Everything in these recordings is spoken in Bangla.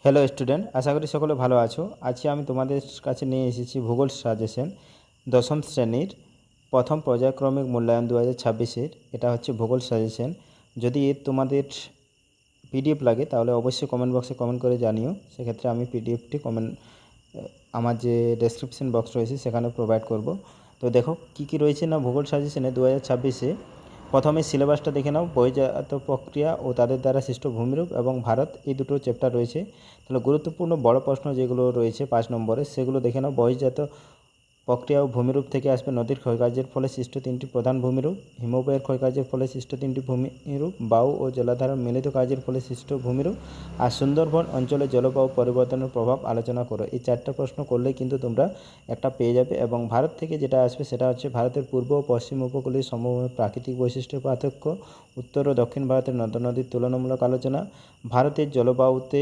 হ্যালো স্টুডেন্ট, আশা করি সকলে ভালো আছো। আজকে আমি তোমাদের কাছে নিয়ে এসেছি ভূগোল সাজেশন দশম শ্রেণীর প্রথম পর্যায়ক্রমিক মূল্যায়ন 2026-এর। এটা হচ্ছে ভূগোল সাজেশন। যদি এর তোমাদের পিডিএফ লাগে তাহলে অবশ্যই কমেন্ট বক্সে কমেন্ট করে জানিও। সেক্ষেত্রে আমি পিডিএফটি আমার যে ডেসক্রিপশন বক্স রয়েছে সেখানে প্রোভাইড করব। তো দেখো কী কী রয়েছে না ভূগোল সাজেশনে 2026-এ। প্রথমে সিলেবাসটা দেখে নাও। বহির্জাত প্রক্রিয়া ও তাদের দ্বারা সৃষ্ট ভূমিরূপ এবং ভারত, এই দুটো চ্যাপ্টার রয়েছে। তাহলে গুরুত্বপূর্ণ বড় প্রশ্ন যেগুলো রয়েছে 5 নম্বরে সেগুলো দেখে নাও। বহির্জাত প্রক্রিয়া ও ভূমিরূপ থেকে আসবে নদীর ক্ষয়কার্যের ফলে সৃষ্ট 3টি প্রধান ভূমিরূপ, হিমবাহের ক্ষয়কার্যের ফলে সৃষ্ট 3টি ভূমিরূপ, বায়ু ও জলাধারের মিলিত কার্যের ফলে সৃষ্ট ভূমিরূপ, আর সুন্দরবন অঞ্চলে জলবায়ু পরিবর্তনের প্রভাব আলোচনা করো। এই 4টা প্রশ্ন করলেই কিন্তু তোমরা একটা পেয়ে যাবে। এবং ভারত থেকে যেটা আসবে সেটা হচ্ছে ভারতের পূর্ব ও পশ্চিম উপকূলীয় সমভূমির প্রাকৃতিক বৈশিষ্ট্যের পার্থক্য, উত্তর ও দক্ষিণ ভারতের নদ নদীর তুলনামূলক আলোচনা, ভারতের জলবায়ুতে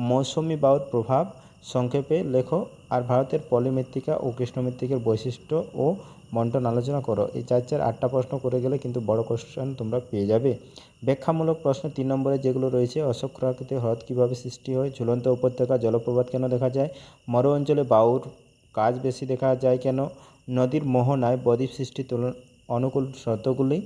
মৌসুমি বায়ুর প্রভাব সংক্ষেপে লেখো, আর ভারতের পলিমৃত্তিকা ও কৃষ্ণমৃত্তিকার বৈশিষ্ট্য ও বন্টন আলোচনা করো। এই 8টা প্রশ্ন করে গেলে কিন্তু বড় কোশ্চেন তোমরা পেয়ে যাবে। ব্যাখ্যামূলক প্রশ্ন 3 নম্বরে যেগুলো রয়েছে, অশ্বক্ষুরাকৃতি হ্রদ কীভাবে সৃষ্টি হয়, ঝুলন্ত উপত্যকা জলপ্রপাত কেন দেখা যায়, মরু অঞ্চলে বায়ুর কাজ বেশি দেখা যায় কেন, নদীর মোহনায় বদ্বীপ সৃষ্টির অনুকূল শর্তগুলি,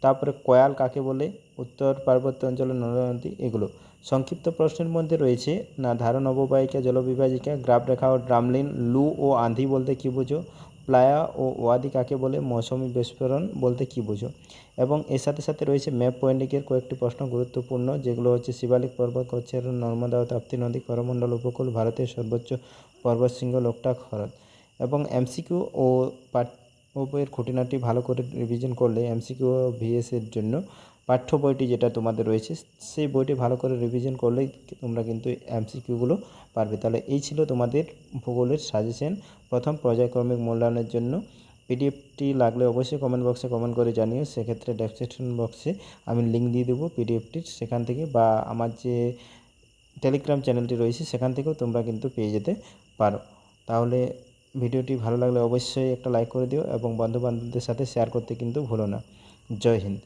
তারপরে কয়াল কাকে বলে, উত্তর পার্বত্য অঞ্চলের নদী, এগুলো। সংক্ষিপ্ত প্রশ্নের মধ্যে রয়েছে না ধারণ অববাহিকা জলবিভাজিকা, গ্রাফ রেখা ও ড্রামলিন, লু ও আঁধি বলতে কী বুঝো, প্লায়া ও ওয়াদি কাকে বলে, মৌসুমি বিস্ফোরণ বলতে কী বুঝো। এবং এর সাথে সাথে রয়েছে ম্যাপ পয়েন্টিংয়ের কয়েকটি প্রশ্ন গুরুত্বপূর্ণ, যেগুলো হচ্ছে শিবালিক পর্বত, কচ্ছের নর্মদা ও তাপ্তি নদী, করমণ্ডল উপকূল, ভারতের সর্বোচ্চ পর্বতশৃঙ্গ লোকটাক হ্রদ। এবং এমসিকিউ ও বইয়ের খুঁটিনাটি ভালো করে রিভিশন করলে এমসিকিউ ও ভিএসের জন্য পাঠ্য বইটি যেটা তোমাদের রয়েছে সেই বইটি ভালো করে রিভিশন করলেই তোমরা কিন্তু এমসিকিউগুলো পারবে। তাহলে এই ছিল তোমাদের ভূগোলের সাজেশন প্রথম পর্যায়ক্রমিক মূল্যায়নের জন্য। পিডিএফটি লাগলে অবশ্যই কমেন্ট বক্সে কমেন্ট করে জানিও। সেক্ষেত্রে ডেসক্রিপশন বক্সে আমি লিঙ্ক দিয়ে দেবো পিডিএফটির, সেখান থেকে বা আমার যে টেলিগ্রাম চ্যানেলটি রয়েছে সেখান থেকেও তোমরা কিন্তু পেয়ে যেতে পারো। তাহলে ভিডিওটি ভালো লাগলে অবশ্যই একটা লাইক করে দিও এবং বন্ধুবান্ধবদের সাথে শেয়ার করতে কিন্তু ভুলো না। জয় হিন্দ।